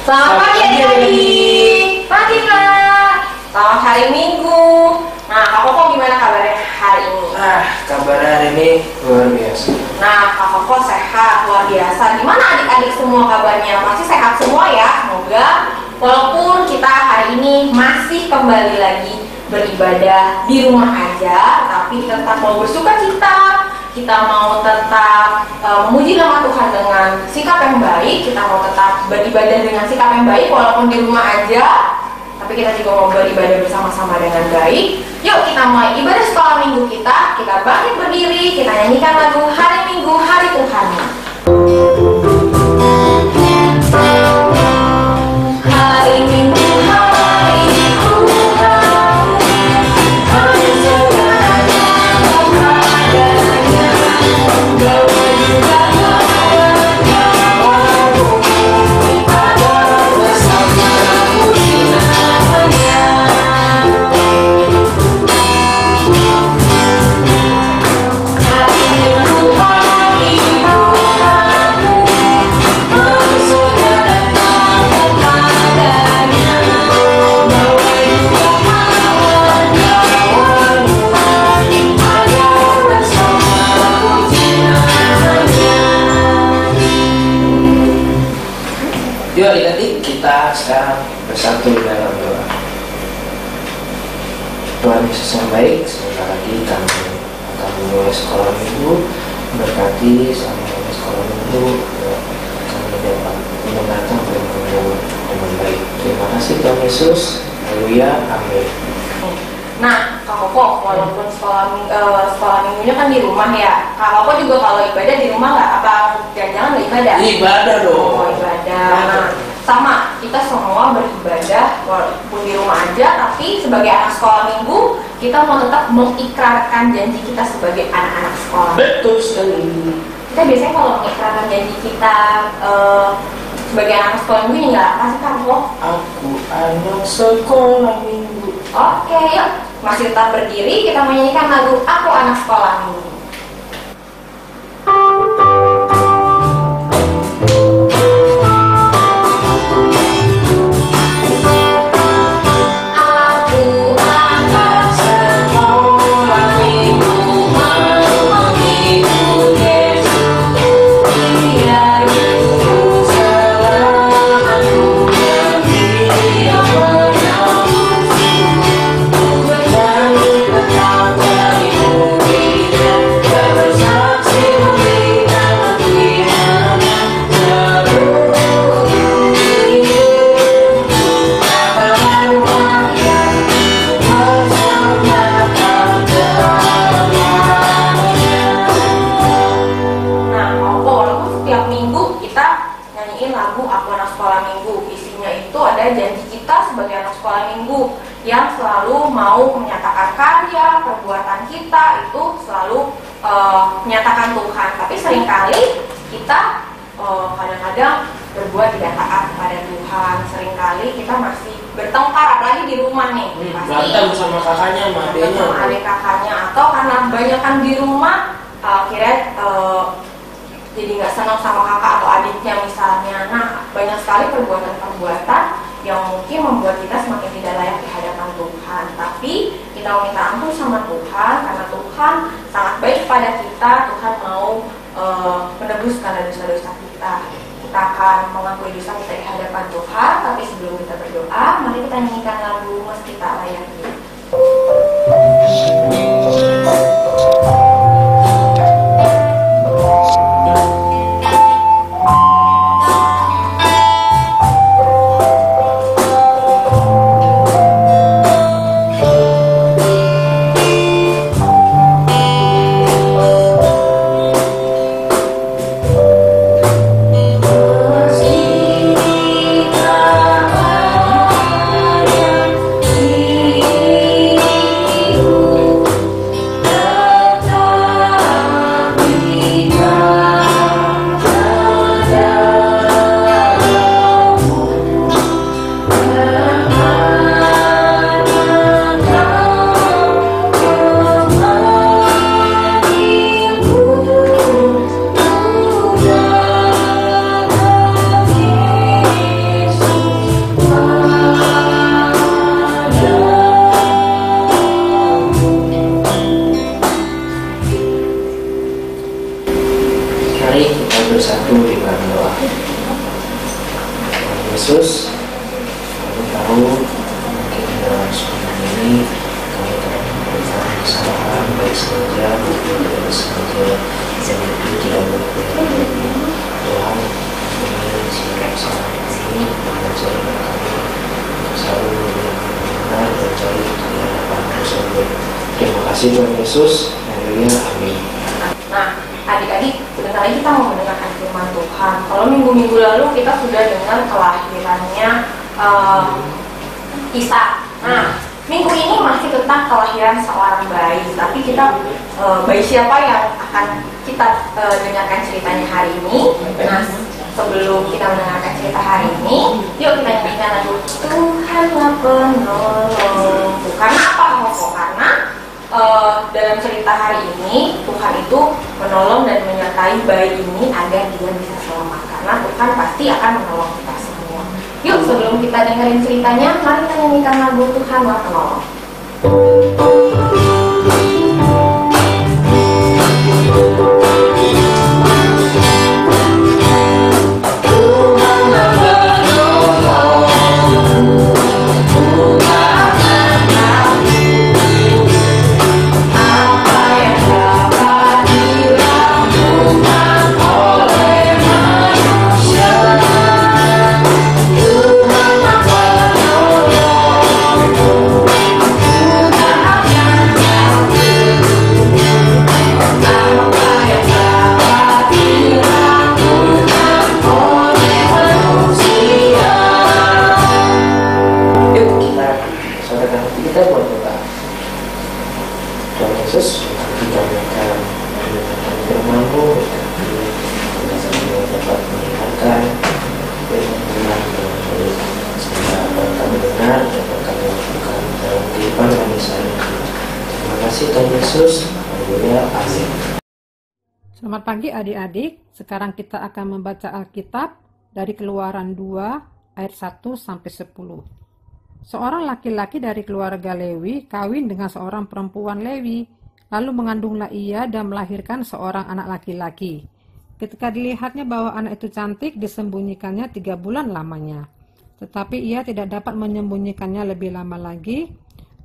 Selamat pagi adik-adik. Pagi Kak. Selamat hari Minggu. Nah, Kak Koko gimana kabarnya hari ini? Kabarnya hari ini luar biasa. Nah, Kak Koko sehat luar biasa. Gimana adik-adik semua kabarnya? Masih sehat semua ya? Semoga walaupun kita hari ini masih kembali lagi beribadah di rumah aja, tapi kita tetap mau bersuka cita. Kita mau tetap memuji nama Tuhan dengan sikap yang baik. Kita mau tetap beribadah dengan sikap yang baik walaupun di rumah aja. Tapi kita juga mau beribadah bersama-sama dengan baik. Yuk kita mulai ibadah sekolah minggu kita. Kita bangkit berdiri, kita nyanyikan lagu Hari Minggu, Hari Tuhan. Hari Minggu, hari Tuhan, hari segalanya kepadanya, bawa juga kawan-kawanmu, pada bersama puji namanya. Hari Minggu, hari Tuhanmu, bersaudara kepadanya, bawa juga kawan-kawanmu, pada bersama puji namanya. Yuk adik-adik, kita sekarang bersatu dalam doa. Tuhan Yesus yang baik, sebentar lagi kami akan memulai sekolah minggu. Berkati selama ini sekolah minggu, kami dapat mendengarkan firman-Mu dengan baik. Terima kasih Tuhan Yesus. Haleluya, amin. Nah, Kak Koko, walaupun sekolah minggunya kan di rumah ya. Kak Koko juga kalau ibadah di rumah nggak? Apa jangan-jangan nggak ibadah? Ibadah dong. Oh, ibadah. Nah, sama, kita semua beribadah walaupun di rumah aja, tapi sebagai anak sekolah minggu, kita mau tetap mengikrarkan janji kita sebagai anak-anak sekolah. Betul sekali. Kita biasanya kalau mengikrarkan janji kita sebagai anak sekolah minggu, ya nggak apa sih Kak Koko? Aku anak sekolah minggu. Oke, yuk. Masih tetap berdiri, kita menyanyikan lagu Aku Anak Sekolah Minggu. Aku anak sekolah minggu, mau mengikut Yesus. Dia juru selamatku, Dia penyambutku. Bernyanyi tetap dari bumi dan bersaksi memberikan firman-Nya terus. Katakan wahyu bersamakan kebenarannya. Nah, walaupun setiap minggu kita nyanyiin lagu Aku Anak Sekolah Minggu, isinya itu ada janji kita sebagai anak sekolah minggu yang selalu mau menyatakan karya, perbuatan kita itu selalu menyatakan Tuhan. Tapi seringkali kita kadang-kadang berbuat tidak taat kepada Tuhan. Seringkali kita masih bertengkar, apalagi di rumah nih. Pasti Berantem sama kakaknya, sama adeknya. sama adik kakaknya, atau karena kebanyakan di rumah akhirnya jadi nggak senang sama kakak atau adiknya misalnya. Nah, banyak sekali perbuatan-perbuatan yang mungkin membuat kita semakin tidak layak di hadapan Tuhan. Tapi kita minta ampun sama Tuhan, karena Tuhan sangat baik pada kita. Tuhan mau menebus segala dosa-dosa kita. Kita akan mengakui dosa kita di hadapan Tuhan. Tapi sebelum kita berdoa, mari kita nyanyikan lagu Meski Tak Layak Hidup. Meski tak layak hidup, satu-satu dengan doa. Yesus, kami tahu mungkin dalam sebulan ini kami telah melakukan kesalahan baik sengaja maupun tidak sengaja yang itu tidak berkenan. Tuhan, kami setiap saat ini mengajari kami untuk selalu melihat benar dan cari di hadapan tersebut. Terima kasih Tuhan Yesus. Haleluya. Amin. Nah, adik-adik, sebentar lagi kita mau mendengarkan firman Tuhan. Kalau minggu-minggu lalu kita sudah dengar kelahirannya Isa. Nah, minggu ini masih tentang kelahiran seorang bayi. Tapi kita bayi siapa yang akan kita dengarkan ceritanya hari ini? Nah, sebelum kita mendengarkan cerita hari ini, yuk kita nyanyikan lagu Tuhanlah penolong. Karena apa? Karena dalam cerita hari ini Tuhan itu menolong dan menyertai bayi ini agar dia bisa selamat. Karena Tuhan pasti akan menolong kita semua. Yuk sebelum kita dengerin ceritanya, mari kita nyanyikan lagu Tuhanlah penolong. Selamat pagi adik-adik. Sekarang kita akan membaca Alkitab dari Keluaran 2 ayat 1 sampai 10. Seorang laki-laki dari keluarga Lewi kawin dengan seorang perempuan Lewi, lalu mengandunglah ia dan melahirkan seorang anak laki-laki. Ketika dilihatnya bahwa anak itu cantik, disembunyikannya 3 bulan lamanya. Tetapi ia tidak dapat menyembunyikannya lebih lama lagi,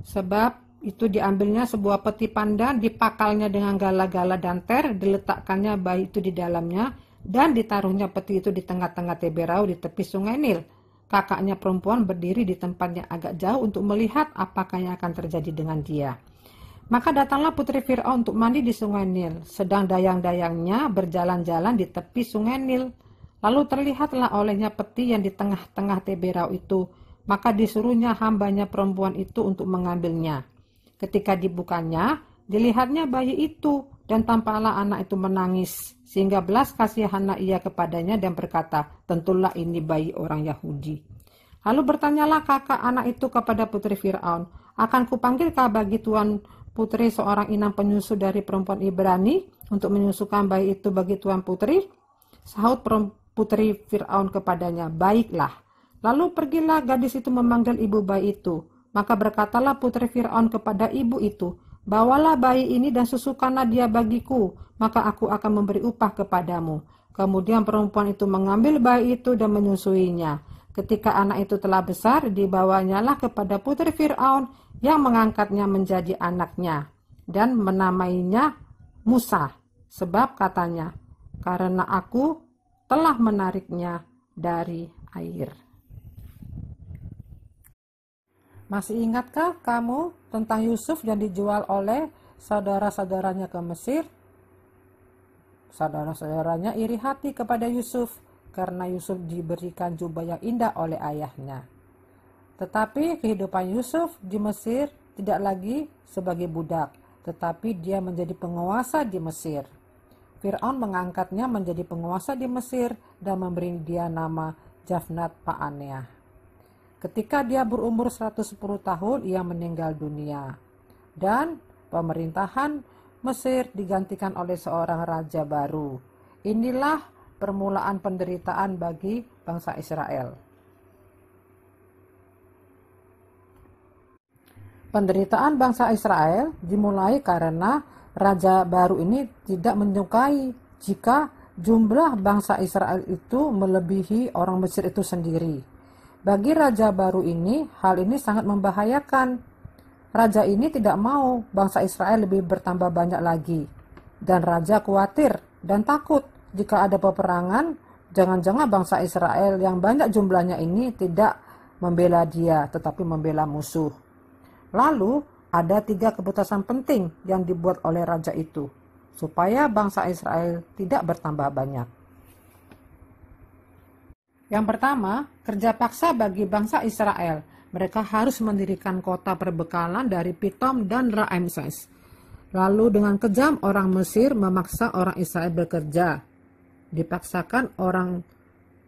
sebab itu diambilnya sebuah peti pandan, dipakalnya dengan gala-gala dan ter, diletakkannya bayi itu di dalamnya, dan ditaruhnya peti itu di tengah-tengah Teberau di tepi sungai Nil. Kakaknya perempuan berdiri di tempatnya agak jauh untuk melihat apakah yang akan terjadi dengan dia. Maka datanglah putri Fir'aun untuk mandi di sungai Nil, sedang dayang-dayangnya berjalan-jalan di tepi sungai Nil. Lalu terlihatlah olehnya peti yang di tengah-tengah Teberau itu, maka disuruhnya hambanya perempuan itu untuk mengambilnya. Ketika dibukanya, dilihatnya bayi itu, dan tampaklah anak itu menangis, sehingga belas kasihanlah ia kepadanya dan berkata, tentulah ini bayi orang Yahudi. Lalu bertanyalah kakak anak itu kepada putri Fir'aun, akan kupanggilkah bagi tuan putri seorang inang penyusu dari perempuan Ibrani, untuk menyusukan bayi itu bagi tuan putri? Sahut putri Fir'aun kepadanya, baiklah. Lalu pergilah gadis itu memanggil ibu bayi itu. Maka berkatalah putri Fir'aun kepada ibu itu, bawalah bayi ini dan susukanlah dia bagiku, maka aku akan memberi upah kepadamu. Kemudian perempuan itu mengambil bayi itu dan menyusuinya. Ketika anak itu telah besar, dibawanyalah kepada putri Fir'aun yang mengangkatnya menjadi anaknya dan menamainya Musa, sebab katanya, karena aku telah menariknya dari air. Masih ingatkah kamu tentang Yusuf yang dijual oleh saudara-saudaranya ke Mesir? Saudara-saudaranya iri hati kepada Yusuf karena Yusuf diberikan jubah yang indah oleh ayahnya. Tetapi kehidupan Yusuf di Mesir tidak lagi sebagai budak, tetapi dia menjadi penguasa di Mesir. Fir'aun mengangkatnya menjadi penguasa di Mesir dan memberi dia nama Jafnat Pa'aneah. Ketika dia berumur 110 tahun, ia meninggal dunia. Dan pemerintahan Mesir digantikan oleh seorang raja baru. Inilah permulaan penderitaan bagi bangsa Israel. Penderitaan bangsa Israel dimulai karena raja baru ini tidak menyukai jika jumlah bangsa Israel itu melebihi orang Mesir itu sendiri. Bagi raja baru ini, hal ini sangat membahayakan. Raja ini tidak mau bangsa Israel lebih bertambah banyak lagi. Dan raja khawatir dan takut jika ada peperangan, jangan-jangan bangsa Israel yang banyak jumlahnya ini tidak membela dia, tetapi membela musuh. Lalu, ada 3 keputusan penting yang dibuat oleh raja itu, supaya bangsa Israel tidak bertambah banyak. Yang pertama, kerja paksa bagi bangsa Israel. Mereka harus mendirikan kota perbekalan dari Pitom dan Ramses. Lalu dengan kejam orang Mesir memaksa orang Israel bekerja. Dipaksakan orang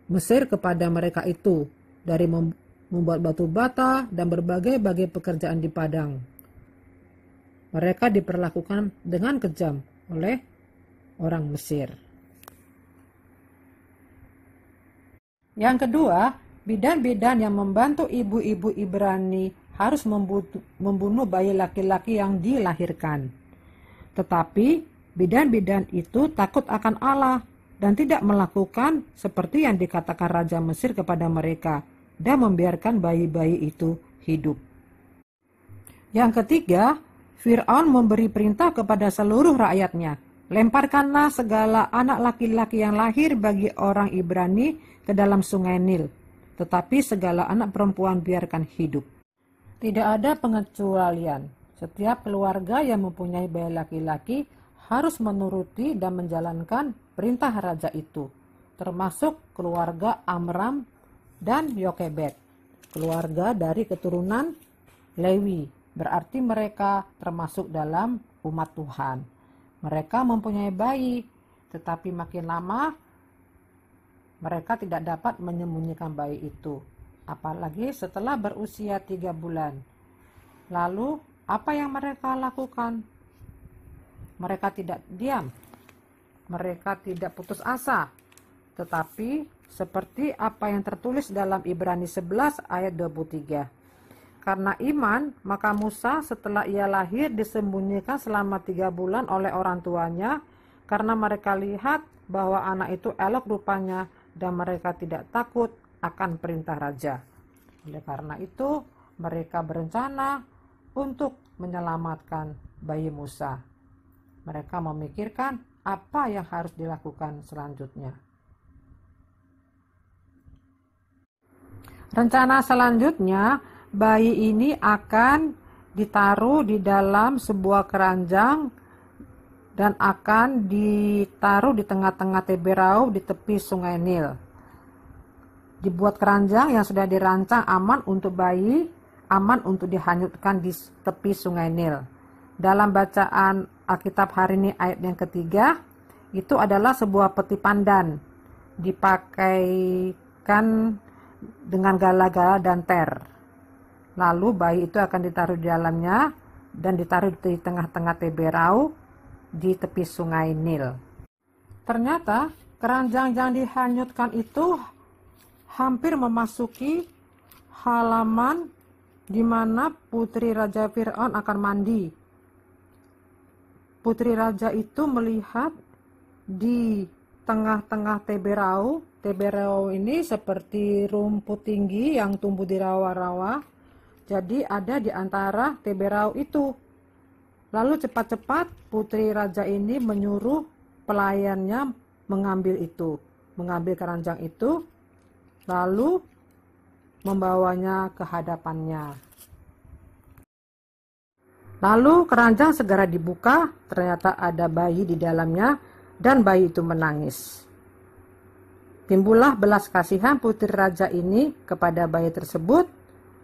Mesir kepada mereka itu dari membuat batu bata dan berbagai-bagai pekerjaan di padang. Mereka diperlakukan dengan kejam oleh orang Mesir. Yang kedua, bidan-bidan yang membantu ibu-ibu Ibrani harus membunuh bayi laki-laki yang dilahirkan. Tetapi bidan-bidan itu takut akan Allah dan tidak melakukan seperti yang dikatakan Raja Mesir kepada mereka dan membiarkan bayi-bayi itu hidup. Yang ketiga, Fir'aun memberi perintah kepada seluruh rakyatnya, lemparkanlah segala anak laki-laki yang lahir bagi orang Ibrani ke dalam sungai Nil, tetapi segala anak perempuan biarkan hidup. Tidak ada pengecualian. Setiap keluarga yang mempunyai bayi laki-laki harus menuruti dan menjalankan perintah raja itu, termasuk keluarga Amram dan Yokebed, keluarga dari keturunan Lewi, berarti mereka termasuk dalam umat Tuhan. Mereka mempunyai bayi, tetapi makin lama mereka tidak dapat menyembunyikan bayi itu, apalagi setelah berusia 3 bulan. Lalu, apa yang mereka lakukan? Mereka tidak diam. Mereka tidak putus asa. Tetapi, seperti apa yang tertulis dalam Ibrani 11 ayat 23. Karena iman, maka Musa setelah ia lahir disembunyikan selama 3 bulan oleh orang tuanya, karena mereka lihat bahwa anak itu elok rupanya dan mereka tidak takut akan perintah raja. Oleh karena itu, mereka berencana untuk menyelamatkan bayi Musa. Mereka memikirkan apa yang harus dilakukan selanjutnya. Rencana selanjutnya, bayi ini akan ditaruh di dalam sebuah keranjang dan akan ditaruh di tengah-tengah teberau di tepi sungai Nil. Dibuat keranjang yang sudah dirancang aman untuk bayi, aman untuk dihanyutkan di tepi sungai Nil. Dalam bacaan Alkitab hari ini ayat yang ketiga, itu adalah sebuah peti pandan, dipakaikan dengan gala-gala dan ter. Lalu bayi itu akan ditaruh di dalamnya dan ditaruh di tengah-tengah teberau di tepi sungai Nil. Ternyata keranjang yang dihanyutkan itu hampir memasuki halaman di mana putri Raja Fir'aun akan mandi. Putri Raja itu melihat di tengah-tengah teberau. Teberau ini seperti rumput tinggi yang tumbuh di rawa-rawa. Jadi ada di antara teberau itu. Lalu cepat-cepat putri Raja ini menyuruh pelayannya mengambil keranjang itu, lalu membawanya ke hadapannya. Lalu keranjang segera dibuka, ternyata ada bayi di dalamnya dan bayi itu menangis. Timbullah belas kasihan putri raja ini kepada bayi tersebut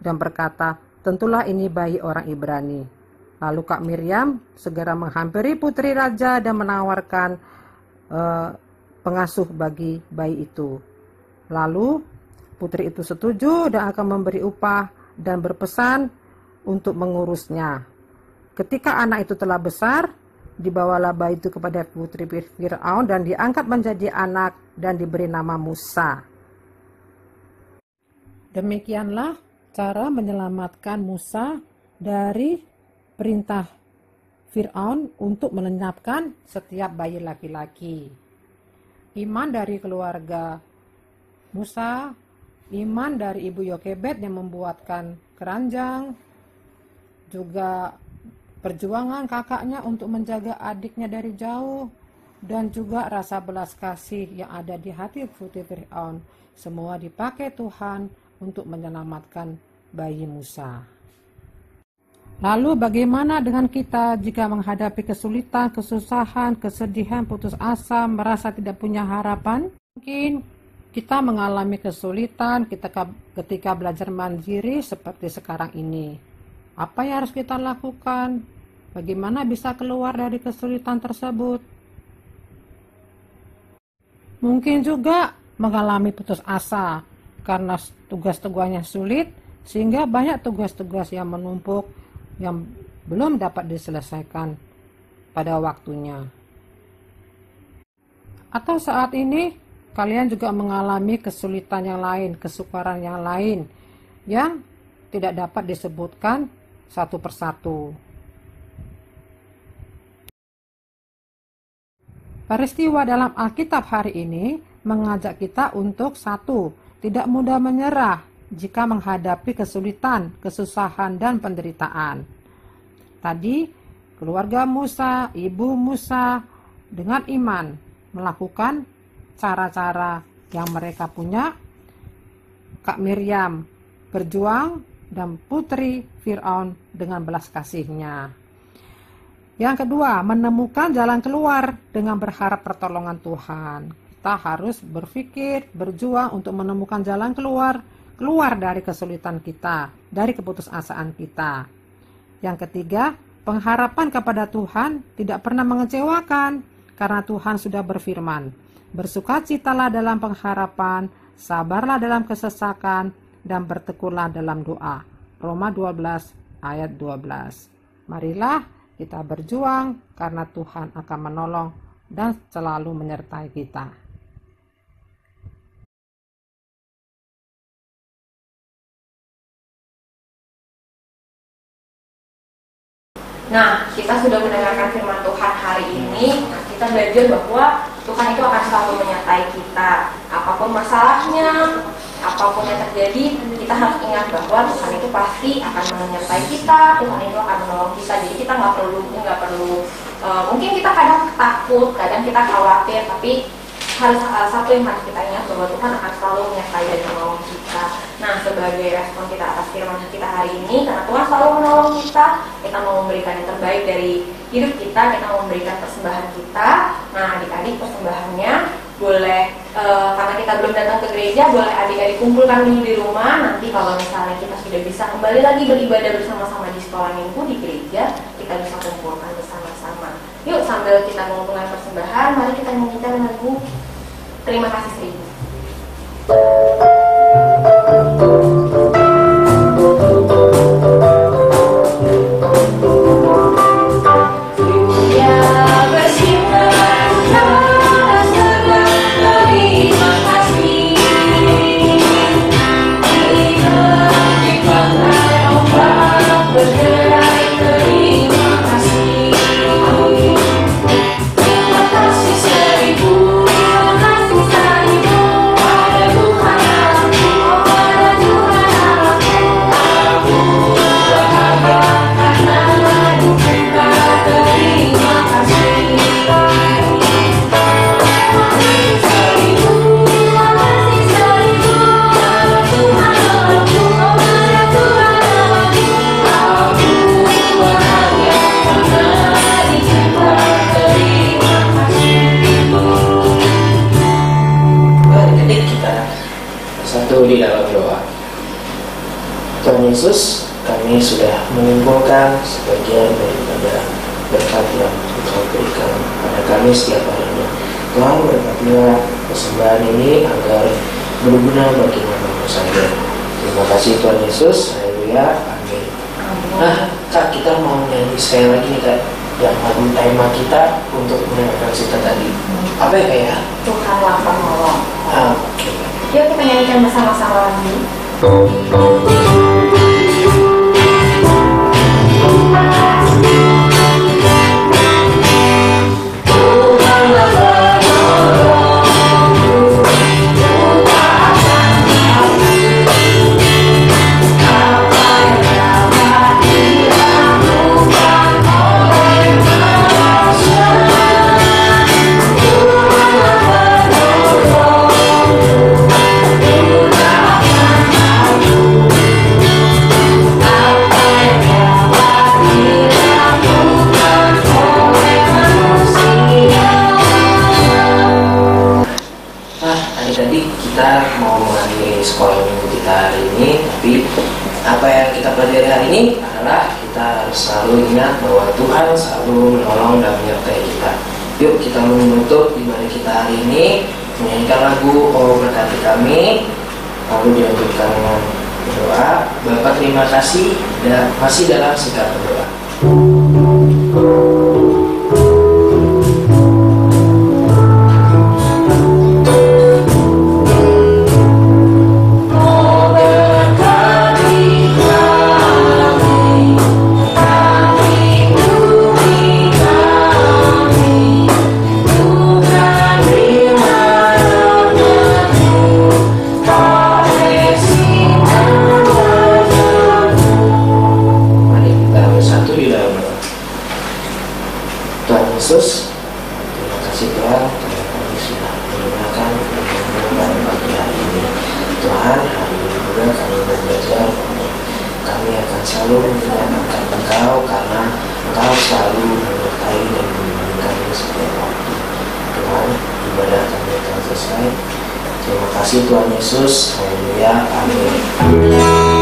dan berkata, tentulah ini bayi orang Ibrani. Lalu Kak Miriam segera menghampiri putri raja dan menawarkan pengasuh bagi bayi itu. Lalu putri itu setuju dan akan memberi upah dan berpesan untuk mengurusnya. Ketika anak itu telah besar, dibawalah bayi itu kepada putri Fir'aun dan diangkat menjadi anak dan diberi nama Musa. Demikianlah cara menyelamatkan Musa dari perintah Fir'aun untuk melenyapkan setiap bayi laki-laki. iman dari keluarga Musa, iman dari Ibu Yokebed yang membuatkan keranjang, juga perjuangan kakaknya untuk menjaga adiknya dari jauh, dan juga rasa belas kasih yang ada di hati Putri Firaun. Semua dipakai Tuhan untuk menyelamatkan bayi Musa. Lalu bagaimana dengan kita jika menghadapi kesulitan, kesusahan, kesedihan, putus asa, merasa tidak punya harapan? Mungkin kita mengalami kesulitan ketika belajar mandiri seperti sekarang ini. Apa yang harus kita lakukan? Bagaimana bisa keluar dari kesulitan tersebut? Mungkin juga mengalami putus asa karena tugas-tugasnya sulit, sehingga banyak tugas-tugas yang menumpuk yang belum dapat diselesaikan pada waktunya. Atau saat ini kalian juga mengalami kesulitan yang lain, kesukaran yang lain yang tidak dapat disebutkan satu persatu. Peristiwa dalam Alkitab hari ini mengajak kita untuk satu, tidak mudah menyerah jika menghadapi kesulitan, kesusahan, dan penderitaan. Tadi, keluarga Musa, ibu Musa, dengan iman melakukan cara-cara yang mereka punya. Kak Miriam berjuang dan putri Firaun dengan belas kasihnya. Yang kedua, menemukan jalan keluar dengan berharap pertolongan Tuhan. Kita harus berpikir, berjuang untuk menemukan jalan keluar dari kesulitan kita, dari keputusasaan kita. Yang ketiga, pengharapan kepada Tuhan tidak pernah mengecewakan karena Tuhan sudah berfirman, bersukacitalah dalam pengharapan, sabarlah dalam kesesakan, dan bertekunlah dalam doa. Roma 12 ayat 12. Marilah kita berjuang karena Tuhan akan menolong dan selalu menyertai kita. Nah, kita sudah mendengarkan firman Tuhan hari ini. Nah, kita belajar bahwa Tuhan itu akan selalu menyertai kita. Apapun masalahnya, apapun yang terjadi, kita harus ingat bahwa Tuhan itu pasti akan menyertai kita. Tuhan itu akan menolong kita. Jadi kita nggak perlu. Mungkin kita kadang takut, kadang kita khawatir, tapi harus satu yang harus kita ingat bahwa Tuhan akan selalu menyertai dan menolong kita. Nah, sebagai respon kita atas firman kita hari ini, karena Tuhan selalu menolong kita mau memberikan yang terbaik dari hidup kita mau memberikan persembahan kita. Nah, adik-adik persembahannya boleh, karena kita belum datang ke gereja, boleh adik-adik kumpulkan dulu di rumah. Nanti kalau misalnya kita sudah bisa kembali lagi beribadah bersama-sama di sekolah minggu di gereja, kita bisa kumpulkan bersama-sama. Yuk, sambil kita mengumpulkan persembahan, mari kita nyanyikan lagu Terima Kasih Seribu. Di dalam doa. Tuhan Yesus, kami sudah mengumpulkan sebagian daripada berkat yang Tuhan berikan pada kami setiap harinya. Tuhan berkatilah persembahan ini agar berguna bagi nama saja. Terima kasih Tuhan Yesus. Haleluya. Amin. Nah, Kak, kita mau nyanyi sekali lagi nih, Kak, yang lagu tema kita untuk mendengarkan cerita tadi. Apa ya, Kak ya? Tuhanlah penolong. Oke. Yuk kita nyanyikan bersama-sama lagi. Tuhanlah penolong. ini adalah kita harus selalu ingat bahwa Tuhan selalu menolong dan menyertai kita. Yuk kita menutup ibadah kita hari ini menyanyikan lagu "Oh Berkati Kami", lalu dilanjutkan dengan berdoa. Bapak terima kasih dan masih dalam sikap berdoa. Yesus, terima kasih Tuhan, kami sudah mendengarkan firman-Mu pagi hari ini. Tuhan, hari ini juga kami belajar bahwa kami akan selalu mengingatkan Engkau karena Engkau selalu menyertai dan membimbing kami setiap waktu. Tuhan, ibadah kami akan selesai. Terima kasih Tuhan Yesus. Haleluya. Amin.